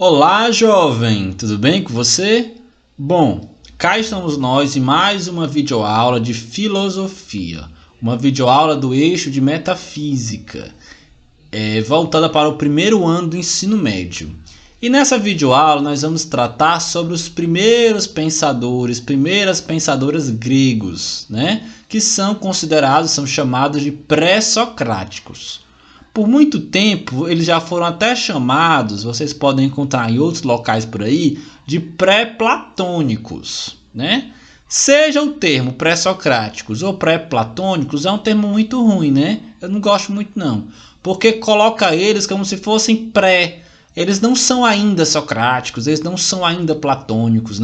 Olá, jovem! Tudo bem com você? Bom, cá estamos nós em mais uma videoaula de filosofia, uma videoaula do eixo de metafísica, voltada para o primeiro ano do ensino médio. E nessa videoaula nós vamos tratar sobre os primeiras pensadoras gregos, que são chamados de pré-socráticos. Por muito tempo, eles já foram até chamados, vocês podem encontrar em outros locais por aí, de pré-platônicos, Seja o termo pré-socráticos ou pré-platônicos, é um termo muito ruim, Eu não gosto muito não, porque coloca eles como se fossem pré. Eles não são ainda socráticos, eles não são ainda platônicos,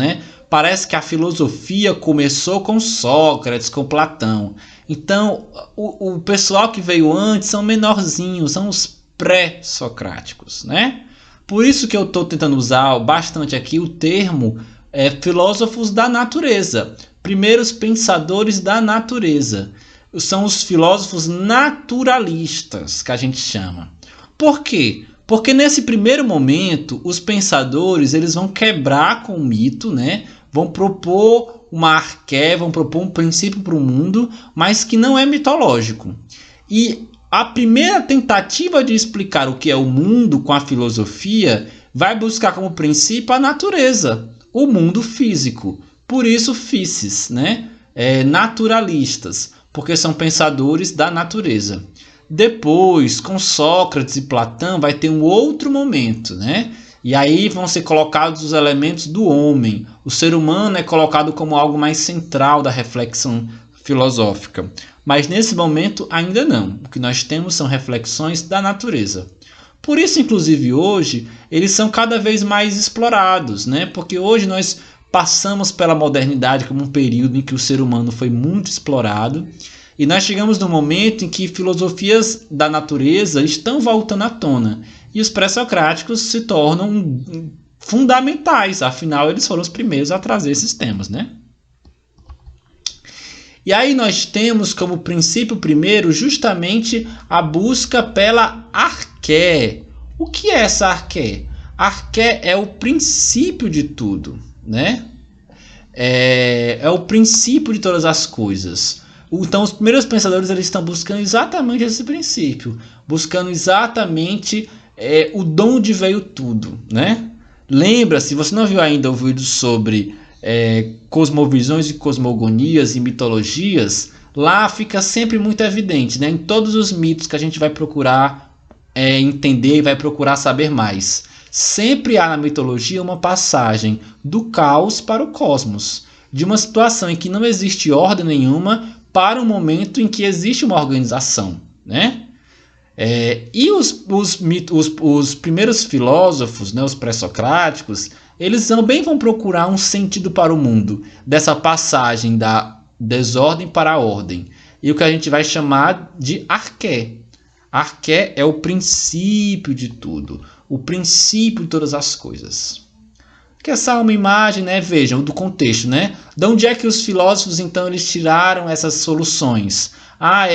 Parece que a filosofia começou com Sócrates, com Platão. Então, o pessoal que veio antes são menorzinhos, são os pré-socráticos, Por isso que eu estou tentando usar bastante aqui o termo filósofos da natureza, primeiros pensadores da natureza. São os filósofos naturalistas, que a gente chama. Por quê? Porque nesse primeiro momento, os pensadores eles vão quebrar com o mito, Vão propor uma arqué, vão propor um princípio para o mundo, mas que não é mitológico. E a primeira tentativa de explicar o que é o mundo com a filosofia vai buscar como princípio a natureza, o mundo físico. Por isso, physis, naturalistas, porque são pensadores da natureza. Depois, com Sócrates e Platão, vai ter um outro momento, E aí vão ser colocados os elementos do homem. O ser humano é colocado como algo mais central da reflexão filosófica. Mas nesse momento ainda não. O que nós temos são reflexões da natureza. Por isso, inclusive hoje, eles são cada vez mais explorados, Porque hoje nós passamos pela modernidade como um período em que o ser humano foi muito explorado. E nós chegamos no momento em que filosofias da natureza estão voltando à tona. E os pré-socráticos se tornam fundamentais. Afinal, eles foram os primeiros a trazer esses temas, E aí nós temos como princípio primeiro justamente a busca pela arqué. O que é essa arqué? Arqué é o princípio de tudo, É o princípio de todas as coisas. Então os primeiros pensadores eles estão buscando exatamente esse princípio, buscando exatamente o de onde veio tudo, Lembra, se você não viu ainda o vídeo sobre cosmovisões e cosmogonias e mitologias, lá fica sempre muito evidente, Em todos os mitos que a gente vai procurar entender e vai procurar saber mais. Sempre há na mitologia uma passagem do caos para o cosmos, de uma situação em que não existe ordem nenhuma para um momento em que existe uma organização, E os primeiros filósofos, os pré-socráticos, eles também vão procurar um sentido para o mundo, dessa passagem da desordem para a ordem. E o que a gente vai chamar de arqué. Arqué é o princípio de tudo, o princípio de todas as coisas. Que essa é uma imagem, vejam, do contexto, De onde é que os filósofos, então, eles tiraram essas soluções?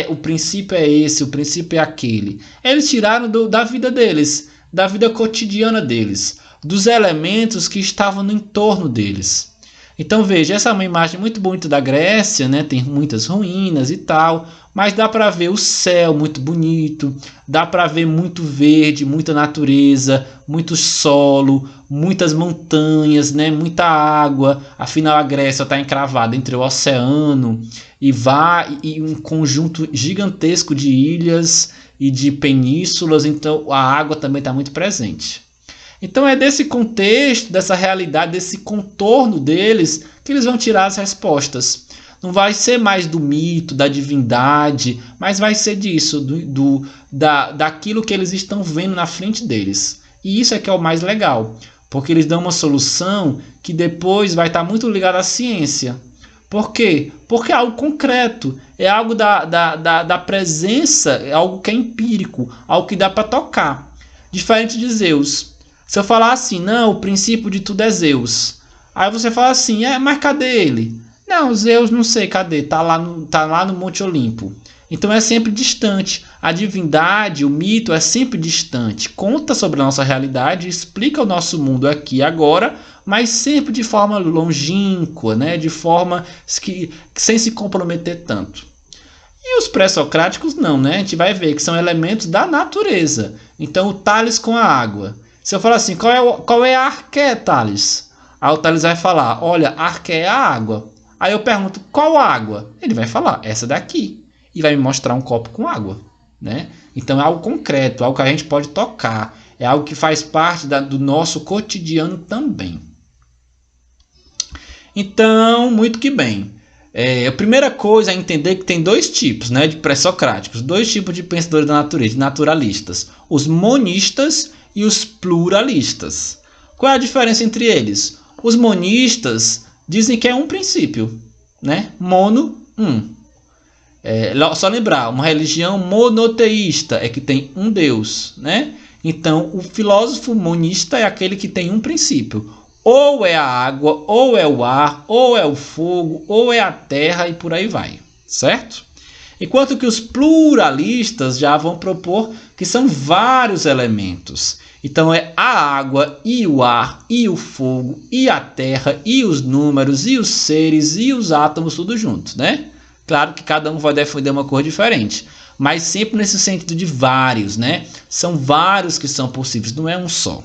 O princípio é esse, o princípio é aquele. Eles tiraram da vida deles, da vida cotidiana deles, dos elementos que estavam no entorno deles. Então, veja, essa é uma imagem muito bonita da Grécia, Tem muitas ruínas e tal, mas dá para ver o céu muito bonito, dá para ver muito verde, muita natureza, muito solo, muitas montanhas, muita água. Afinal, a Grécia está encravada entre o oceano e um conjunto gigantesco de ilhas e de penínsulas, então a água também está muito presente. Então é desse contexto, dessa realidade, desse contorno deles que eles vão tirar as respostas. Não vai ser mais do mito, da divindade, mas vai ser disso, daquilo que eles estão vendo na frente deles. E isso é que é o mais legal, porque eles dão uma solução que depois vai estar muito ligada à ciência. Por quê? Porque é algo concreto, é algo da presença, é algo que é empírico, algo que dá para tocar. Diferente de Zeus. Se eu falar assim, não, o princípio de tudo é Zeus. Aí você fala assim, mas cadê ele? Não, Zeus não sei cadê, tá lá no Monte Olimpo. Então é sempre distante. A divindade, o mito é sempre distante. Conta sobre a nossa realidade, explica o nosso mundo aqui e agora, mas sempre de forma longínqua, né? De forma que sem se comprometer tanto. E os pré-socráticos não, né? A gente vai ver que são elementos da natureza. Então o Tales com a água. Se eu falar assim, qual é a arqué, Tales? Aí o Tales vai falar, olha, a arqué é a água. Aí eu pergunto, qual água? Ele vai falar, essa daqui. E vai me mostrar um copo com água, né? Então é algo concreto, algo que a gente pode tocar. É algo que faz parte do nosso cotidiano também. Então, muito que bem. A primeira coisa é entender que tem dois tipos, né, de pré-socráticos. Dois tipos de pensadores da natureza, de naturalistas. Os monistas e os pluralistas. Qual é a diferença entre eles? Os monistas dizem que é um princípio, né? Mono, um. Só lembrar, uma religião monoteísta é que tem um Deus, né? Então, o filósofo monista é aquele que tem um princípio. Ou é a água, ou é o ar, ou é o fogo, ou é a terra e por aí vai, certo? Enquanto que os pluralistas já vão propor que são vários elementos. Então é a água, e o ar, e o fogo, e a terra, e os números, e os seres, e os átomos, tudo junto, né? Claro que cada um vai defender uma cor diferente, mas sempre nesse sentido de vários, né? São vários que são possíveis, não é um só.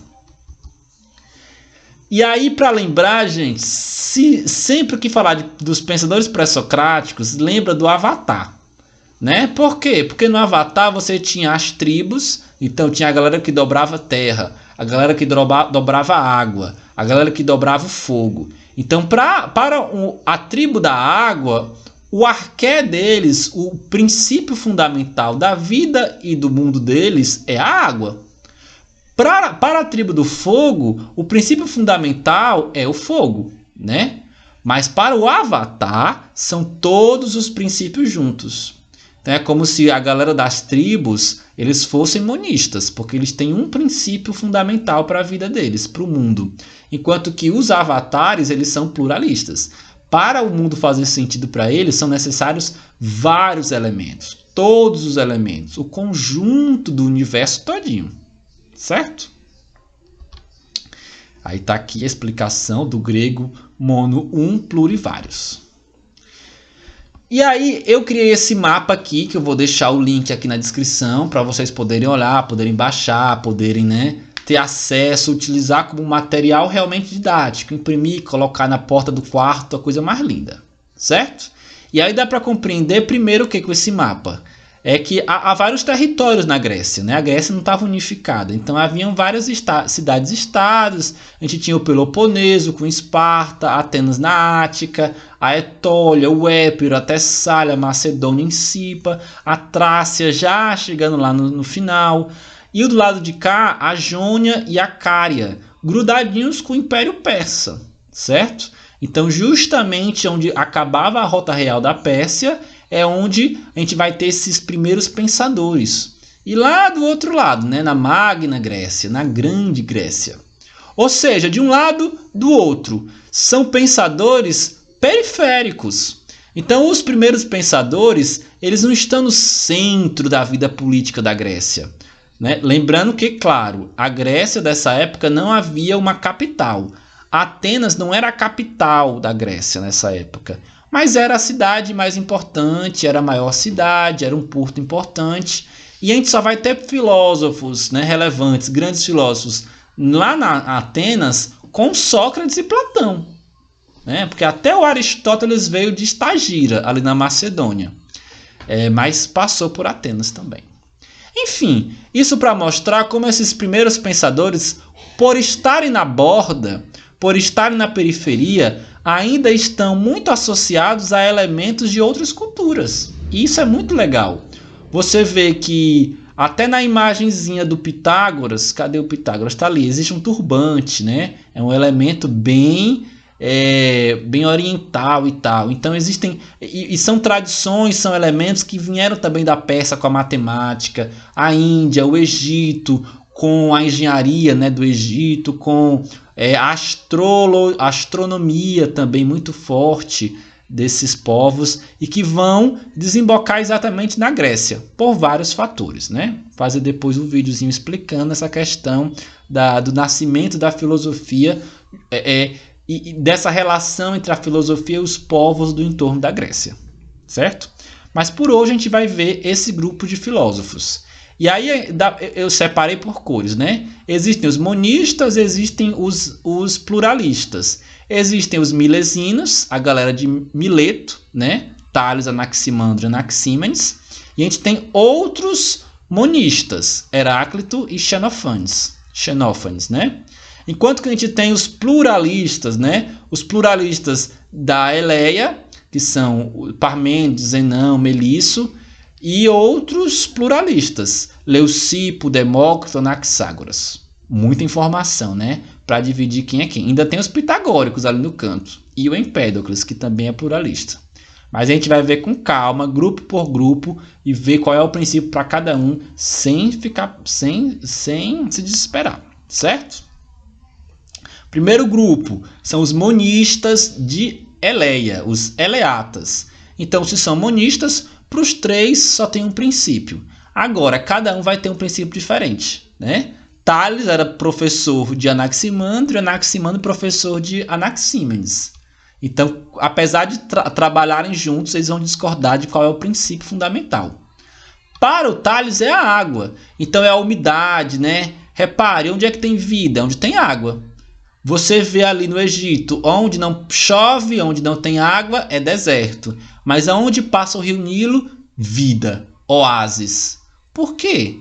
E aí, para lembrar, gente, sempre que falar dos pensadores pré-socráticos, lembra do Avatar, né? Por quê? Porque no Avatar você tinha as tribos, então tinha a galera que dobrava terra, a galera que dobrava água, a galera que dobrava o fogo. Então, para a tribo da água, o arqué deles, o princípio fundamental da vida e do mundo deles é a água. Para a tribo do fogo, o princípio fundamental é o fogo, né? Mas para o Avatar, são todos os princípios juntos. Então é como se a galera das tribos, eles fossem monistas, porque eles têm um princípio fundamental para a vida deles, para o mundo. Enquanto que os avatares, eles são pluralistas. Para o mundo fazer sentido para eles, são necessários vários elementos. Todos os elementos, o conjunto do universo todinho. Certo? Aí está aqui a explicação do grego mono, um, plurivários. E aí eu criei esse mapa aqui, que eu vou deixar o link aqui na descrição, para vocês poderem olhar, poderem baixar, poderem, né, ter acesso, utilizar como material realmente didático, imprimir, colocar na porta do quarto, a coisa mais linda, certo? E aí dá para compreender primeiro o que com esse mapa? É que há vários territórios na Grécia, né? A Grécia não estava unificada, então haviam várias cidades-estados. A gente tinha o Peloponeso com Esparta, Atenas na Ática, a Etólia, o Épiro, a Tessália, a Macedônia em Cipa, a Trácia já chegando lá no final, e do lado de cá a Jônia e a Cária, grudadinhos com o Império Persa, certo? Então justamente onde acabava a rota real da Pérsia é onde a gente vai ter esses primeiros pensadores. E lá do outro lado, né, na Magna Grécia, na Grande Grécia. Ou seja, de um lado, do outro. São pensadores periféricos. Então, os primeiros pensadores, eles não estão no centro da vida política da Grécia, né? Lembrando que, claro, a Grécia dessa época não havia uma capital. Atenas não era a capital da Grécia nessa época. Mas era a cidade mais importante, era a maior cidade, era um porto importante. E a gente só vai ter filósofos, né, relevantes, grandes filósofos, lá na Atenas, com Sócrates e Platão. Né? Porque até o Aristóteles veio de Estagira, ali na Macedônia. Mas passou por Atenas também. Enfim, isso para mostrar como esses primeiros pensadores, por estarem na borda, por estarem na periferia, ainda estão muito associados a elementos de outras culturas. E isso é muito legal. Você vê que até na imagenzinha do Pitágoras, cadê o Pitágoras? Está ali, existe um turbante, né? É um elemento bem oriental e tal. Então existem, e são tradições, são elementos que vieram também da Pérsia com a matemática, a Índia, o Egito, com a engenharia, né, do Egito, com a astronomia também muito forte desses povos e que vão desembocar exatamente na Grécia, por vários fatores, né? Fazer depois um videozinho explicando essa questão do nascimento da filosofia e dessa relação entre a filosofia e os povos do entorno da Grécia, certo? Mas por hoje a gente vai ver esse grupo de filósofos. E aí eu separei por cores, né? Existem os monistas, existem os pluralistas. Existem os milesinos, a galera de Mileto, né? Tales, Anaximandro e Anaxímenes. E a gente tem outros monistas, Heráclito e Xenófanes, né? Enquanto que a gente tem os pluralistas, né? Os pluralistas da Eleia, que são Parmênides, Zenão, Melisso, e outros pluralistas, Leucipo, Demócrito, Anaxágoras. Muita informação, né? Para dividir quem é quem. Ainda tem os pitagóricos ali no canto. E o Empédocles, que também é pluralista. Mas a gente vai ver com calma, grupo por grupo, e ver qual é o princípio para cada um, sem se desesperar, certo? Primeiro grupo são os monistas de Eleia, os eleatas. Então, se são monistas, para os três só tem um princípio. Agora, cada um vai ter um princípio diferente, né? Tales era professor de Anaximandro e Anaximandro professor de Anaxímenes. Então, apesar de trabalharem juntos, eles vão discordar de qual é o princípio fundamental. Para o Tales é a água. Então, é a umidade, né? Repare, onde é que tem vida? Onde tem água. Você vê ali no Egito, onde não chove, onde não tem água, é deserto. Mas aonde passa o rio Nilo, vida, oásis. Por quê?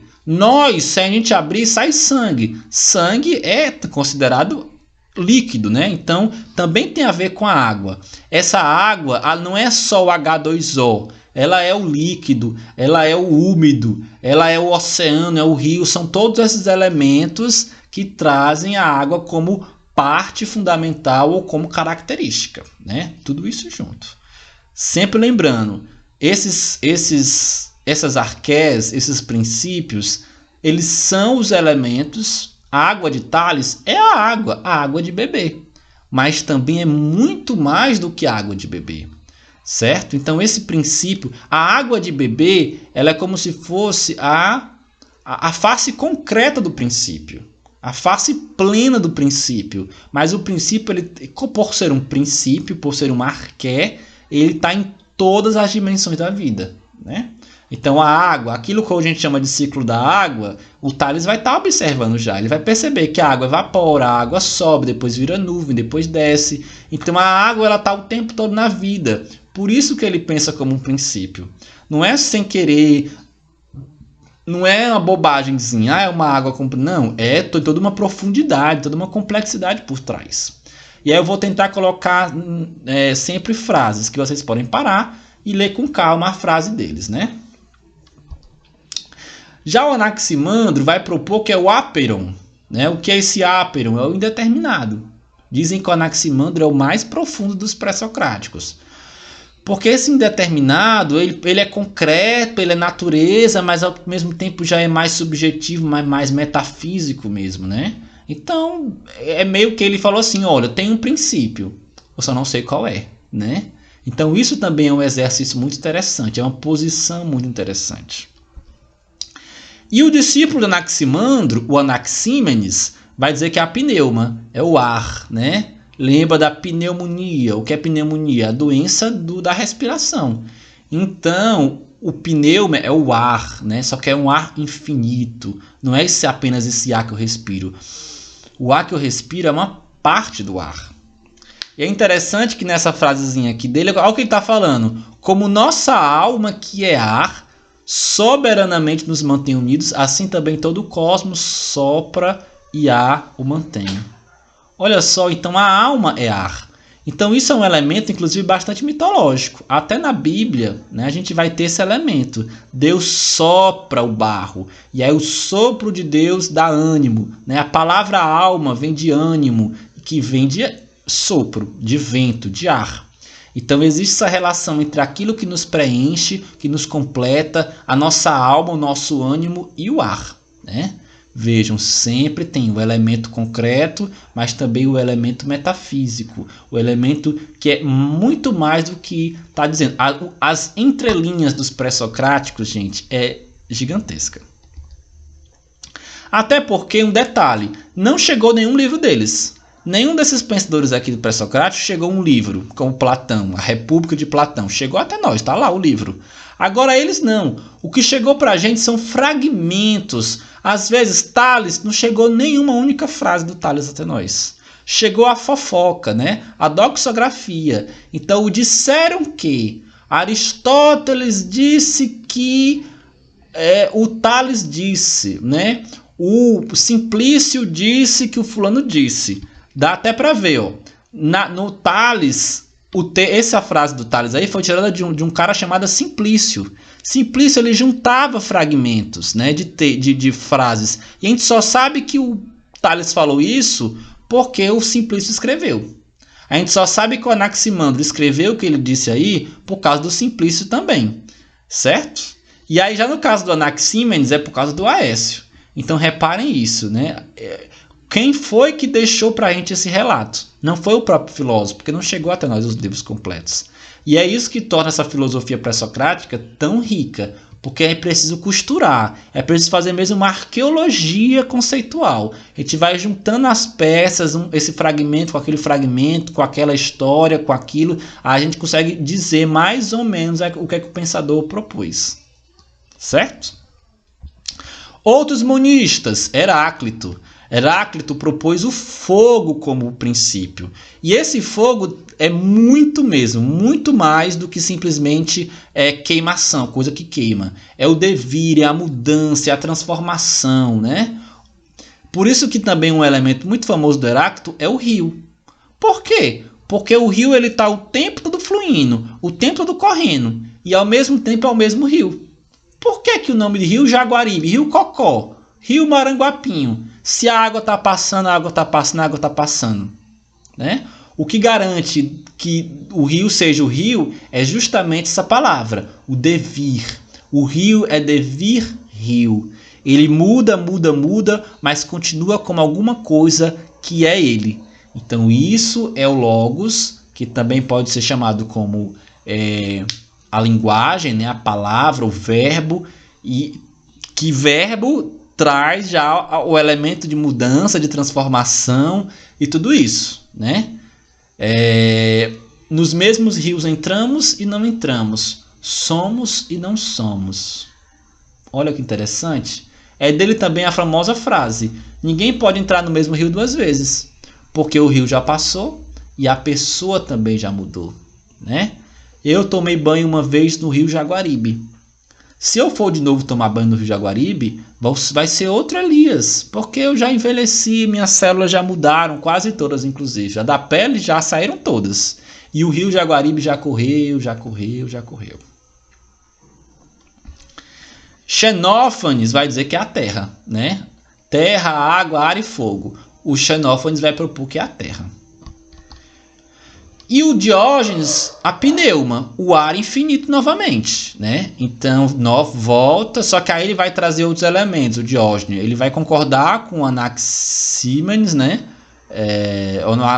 Se a gente abrir, sai sangue. Sangue é considerado líquido, né? Então, também tem a ver com a água. Essa água não é só o H2O. Ela é o líquido, ela é o úmido, ela é o oceano, é o rio. São todos esses elementos que trazem a água como parte fundamental ou como característica, né? Tudo isso junto. Sempre lembrando, essas arqués, esses princípios, eles são os elementos. A água de Tales é a água de beber. Mas também é muito mais do que água de beber, certo? Então esse princípio, a água de beber, ela é como se fosse a face concreta do princípio. A face plena do princípio. Mas o princípio, ele, por ser um princípio, por ser uma arqué, ele está em todas as dimensões da vida, né? Então a água, aquilo que a gente chama de ciclo da água, o Tales vai estar observando já. Ele vai perceber que a água evapora, a água sobe, depois vira nuvem, depois desce. Então a água está o tempo todo na vida. Por isso que ele pensa como um princípio. Não é sem querer... Não é uma bobagemzinha, é uma água... Não, é toda uma profundidade, toda uma complexidade por trás. E aí eu vou tentar colocar sempre frases que vocês podem parar e ler com calma a frase deles, né? Já o Anaximandro vai propor que é o áperon, né? O que é esse áperon? É o indeterminado. Dizem que o Anaximandro é o mais profundo dos pré-socráticos. Porque esse indeterminado, ele é concreto, ele é natureza, mas ao mesmo tempo já é mais subjetivo, mais metafísico mesmo, né? Então, é meio que ele falou assim, olha, tem um princípio, eu só não sei qual é, né? Então, isso também é um exercício muito interessante, é uma posição muito interessante. E o discípulo de Anaximandro, o Anaxímenes, vai dizer que é a pneuma, é o ar, né? Lembra da pneumonia. O que é pneumonia? A doença da respiração. Então, o pneuma é o ar, né? Só que é um ar infinito. Não é apenas esse ar que eu respiro. O ar que eu respiro é uma parte do ar. E é interessante que nessa frasezinha aqui dele, olha o que ele está falando. Como nossa alma, que é ar, soberanamente nos mantém unidos, assim também todo o cosmos sopra e ar o mantém. Olha só, então a alma é ar. Então isso é um elemento, inclusive, bastante mitológico. Até na Bíblia, né, a gente vai ter esse elemento. Deus sopra o barro. E aí o sopro de Deus dá ânimo. Né? A palavra alma vem de ânimo, que vem de sopro, de vento, de ar. Então existe essa relação entre aquilo que nos preenche, que nos completa, a nossa alma, o nosso ânimo e o ar. Né? Vejam, sempre tem o elemento concreto, mas também o elemento metafísico, o elemento que é muito mais do que está dizendo. As entrelinhas dos pré-socráticos, gente, é gigantesca. Até porque, um detalhe, não chegou nenhum livro deles. Nenhum desses pensadores aqui do pré-socrático chegou um livro, como Platão, a República de Platão. Chegou até nós, está lá o livro. Agora eles não. O que chegou para a gente são fragmentos. Às vezes Tales não chegou nenhuma única frase do Tales até nós. Chegou a fofoca, né? A doxografia. Então disseram que Aristóteles disse que o Tales disse, né? O Simplício disse que o fulano disse. Dá até para ver, ó. No Tales, essa frase do Tales aí foi tirada de um cara chamado Simplício. Simplício, ele juntava fragmentos, né, de frases. E a gente só sabe que o Tales falou isso porque o Simplício escreveu. A gente só sabe que o Anaximandro escreveu o que ele disse aí por causa do Simplício também, certo? E aí já no caso do Anaxímenes é por causa do Aécio. Então reparem isso, né? Quem foi que deixou para a gente esse relato? Não foi o próprio filósofo, porque não chegou até nós os livros completos. E é isso que torna essa filosofia pré-socrática tão rica, porque é preciso costurar, é preciso fazer mesmo uma arqueologia conceitual. A gente vai juntando as peças, esse fragmento com aquele fragmento, com aquela história, com aquilo, a gente consegue dizer mais ou menos o que é que o pensador propôs. Certo? Outros monistas, Heráclito. Heráclito propôs o fogo como princípio. E esse fogo é muito mesmo, muito mais do que simplesmente queimação, coisa que queima. É o devir, é a mudança, é a transformação, né? Por isso que também um elemento muito famoso do Heráclito é o rio. Por quê? Porque o rio está o tempo todo fluindo, o tempo todo correndo, e ao mesmo tempo é o mesmo rio. Por que o nome de Rio Jaguaribe, Rio Cocó, Rio Maranguapinho? Se a água está passando, a água está passando, a água está passando, né? O que garante que o rio seja o rio é justamente essa palavra, o devir. O rio é devir rio. Ele muda, mas continua como alguma coisa que é ele. Então isso é o logos, que também pode ser chamado como a linguagem, né? A palavra, o verbo, e que verbo traz já o elemento de mudança, de transformação e tudo isso, né? Nos mesmos rios entramos e não entramos, somos e não somos. Olha que interessante. É dele também a famosa frase: ninguém pode entrar no mesmo rio duas vezes, porque o rio já passou e a pessoa também já mudou, né? Eu tomei banho uma vez no Rio Jaguaribe. Se eu for de novo tomar banho no Rio Jaguaribe, vai ser outro Elias, porque eu já envelheci, minhas células já mudaram, quase todas inclusive. Já da pele já saíram todas. E o Rio Jaguaribe já correu. Xenófanes vai dizer que é a terra, né? Terra, água, ar e fogo. O Xenófanes vai propor que é a terra. E o Diógenes, a pneuma, o ar infinito novamente, né? Então, volta, só que aí ele vai trazer outros elementos, o Diógenes. Ele vai concordar com Anaxímenes, né?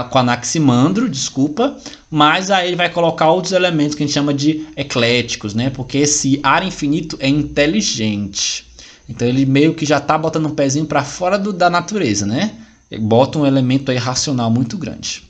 Com Anaximandro, desculpa. Mas aí ele vai colocar outros elementos que a gente chama de ecléticos, né? Porque esse ar infinito é inteligente. Então, ele meio que já está botando um pezinho para fora da natureza, né? Ele bota um elemento aí racional muito grande.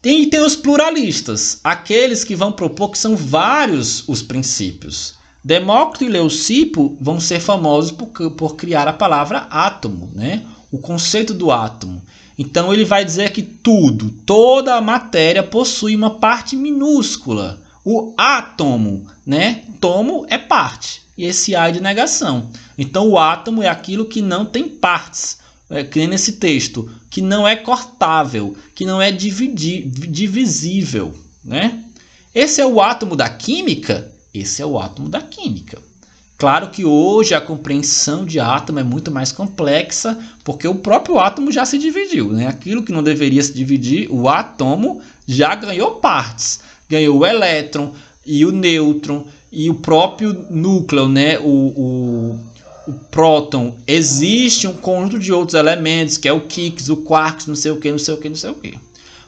E tem os pluralistas, aqueles que vão propor que são vários os princípios. Demócrito e Leucipo vão ser famosos por criar a palavra átomo, né? O conceito do átomo. Então ele vai dizer que toda a matéria possui uma parte minúscula. O átomo, né? Tomo é parte, e esse A é de negação. Então o átomo é aquilo que não tem partes. Que nem nesse texto, que não é cortável, que não é divisível, né? Esse é o átomo da química? Esse é o átomo da química. Claro que hoje a compreensão de átomo é muito mais complexa, porque o próprio átomo já se dividiu, né? Aquilo que não deveria se dividir, o átomo já ganhou partes. Ganhou o elétron e o nêutron e o próprio núcleo, né? o próton, existe um conjunto de outros elementos, que é o Higgs, o quarks, não sei o que, não sei o que, não sei o que.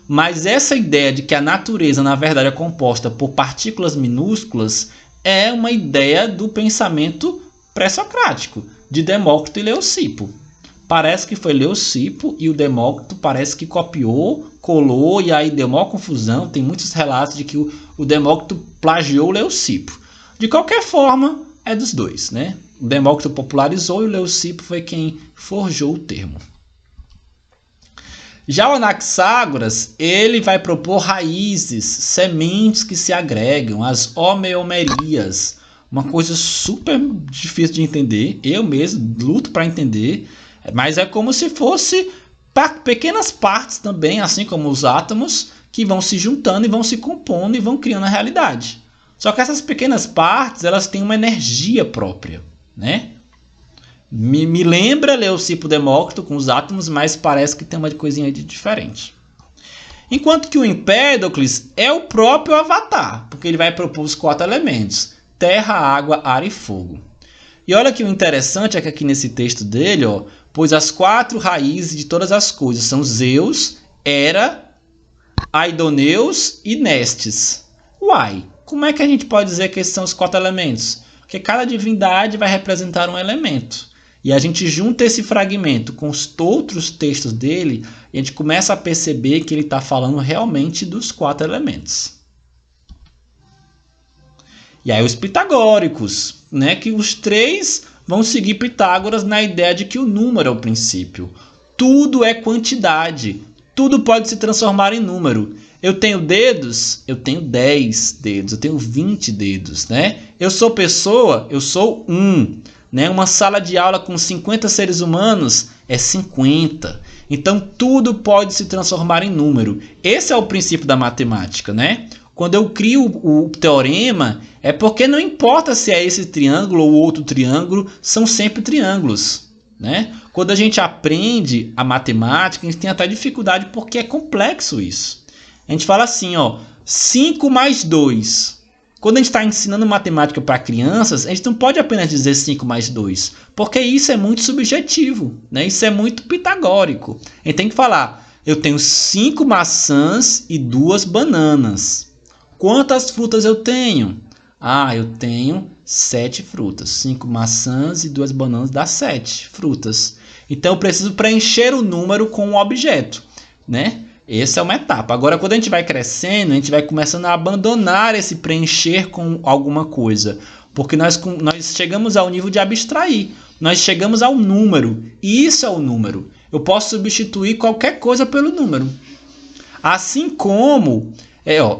Mas essa ideia de que a natureza, na verdade, é composta por partículas minúsculas é uma ideia do pensamento pré-socrático, de Demócrito e Leucipo. Parece que foi Leucipo e o Demócrito parece que copiou, colou e aí deu maior confusão. Tem muitos relatos de que o Demócrito plagiou o Leucipo. De qualquer forma, é dos dois, né? O Demócrito popularizou e o Leucipo foi quem forjou o termo. Já o Anaxágoras, ele vai propor raízes, sementes que se agregam, as homeomerias. Uma coisa super difícil de entender, eu mesmo luto para entender, mas é como se fosse pequenas partes também, assim como os átomos, que vão se juntando e vão se compondo e vão criando a realidade. Só que essas pequenas partes, elas têm uma energia própria, né? Me lembra Leucipo Demócrito com os átomos, mas parece que tem uma coisinha de diferente. Enquanto que o Empédocles é o próprio Avatar, porque ele vai propor os 4 elementos: terra, água, ar e fogo. E olha que o interessante é que aqui nesse texto dele, pois as 4 raízes de todas as coisas são Zeus, Hera, Aidoneus e Nestes. Uai, como é que a gente pode dizer que esses são os 4 elementos? Porque cada divindade vai representar um elemento. E a gente junta esse fragmento com os outros textos dele e a gente começa a perceber que ele está falando realmente dos 4 elementos. E aí os pitagóricos, né, que os 3 vão seguir Pitágoras na ideia de que o número é o princípio. Tudo é quantidade, tudo pode se transformar em número. Eu tenho dedos, eu tenho 10 dedos, eu tenho 20 dedos, né? Eu sou pessoa, eu sou 1. Né? Uma sala de aula com 50 seres humanos é 50. Então tudo pode se transformar em número. Esse é o princípio da matemática, né? Quando eu crio o teorema, é porque não importa se é esse triângulo ou outro triângulo, são sempre triângulos, né? Quando a gente aprende a matemática, a gente tem até dificuldade porque é complexo isso. A gente fala assim, 5 mais 2. Quando a gente está ensinando matemática para crianças, a gente não pode apenas dizer 5 mais 2, porque isso é muito subjetivo, né? Isso é muito pitagórico. A gente tem que falar, eu tenho 5 maçãs e 2 bananas. Quantas frutas eu tenho? Eu tenho 7 frutas. 5 maçãs e 2 bananas dá 7 frutas. Então eu preciso preencher o número com um objeto, né? Essa é uma etapa. Agora, quando a gente vai crescendo, a gente vai começando a abandonar esse preencher com alguma coisa. Porque nós chegamos ao nível de abstrair. Nós chegamos ao número. E isso é o número. Eu posso substituir qualquer coisa pelo número. Assim como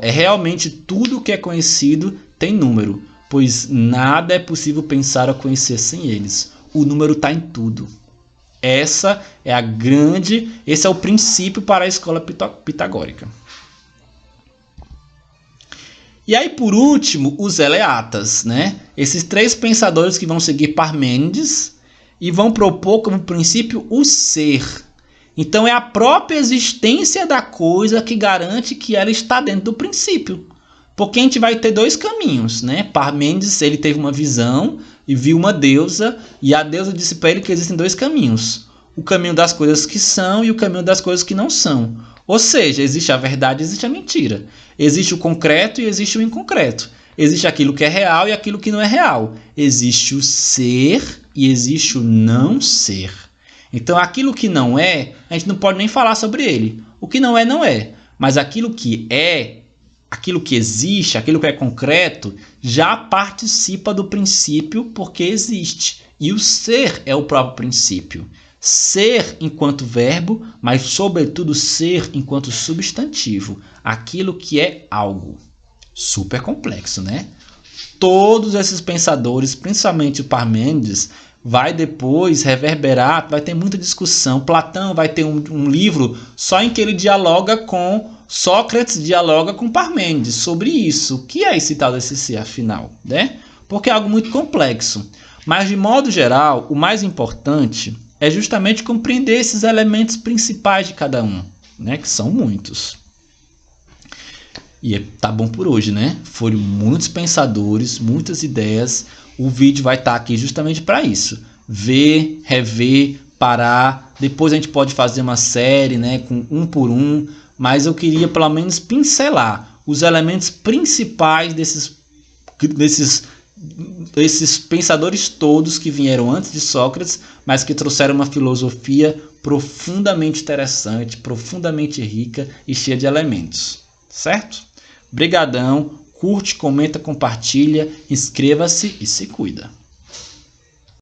realmente tudo que é conhecido tem número. Pois nada é possível pensar ou conhecer sem eles. O número está em tudo. Esse é o princípio para a escola pitagórica. E aí, por último, os eleatas, né? Esses 3 pensadores que vão seguir Parmênides e vão propor como princípio o ser. Então, é a própria existência da coisa que garante que ela está dentro do princípio. Porque a gente vai ter 2 caminhos, né? Parmênides, ele teve uma visão e viu uma deusa, e a deusa disse para ele que existem 2 caminhos. O caminho das coisas que são e o caminho das coisas que não são. Ou seja, existe a verdade e existe a mentira. Existe o concreto e existe o inconcreto. Existe aquilo que é real e aquilo que não é real. Existe o ser e existe o não ser. Então, aquilo que não é, a gente não pode nem falar sobre ele. O que não é, não é. Mas aquilo que é, aquilo que existe, aquilo que é concreto, já participa do princípio porque existe. E o ser é o próprio princípio. Ser enquanto verbo, mas sobretudo ser enquanto substantivo. Aquilo que é algo. Super complexo, né? Todos esses pensadores, principalmente o Parmênides, vai depois reverberar, vai ter muita discussão. Platão vai ter um livro só em que ele dialoga com Sócrates, dialoga com Parmênides sobre isso. O que é esse tal desse ser, afinal, né? Porque é algo muito complexo. Mas, de modo geral, o mais importante é justamente compreender esses elementos principais de cada um, né? Que são muitos. E tá bom por hoje, né? Foram muitos pensadores, muitas ideias. O vídeo vai estar aqui justamente para isso. ver, rever, parar. Depois a gente pode fazer uma série, né, com um por um, mas eu queria pelo menos pincelar os elementos principais desses pensadores todos que vieram antes de Sócrates, mas que trouxeram uma filosofia profundamente interessante, profundamente rica e cheia de elementos. Certo? Brigadão, curte, comenta, compartilha, inscreva-se e se cuida.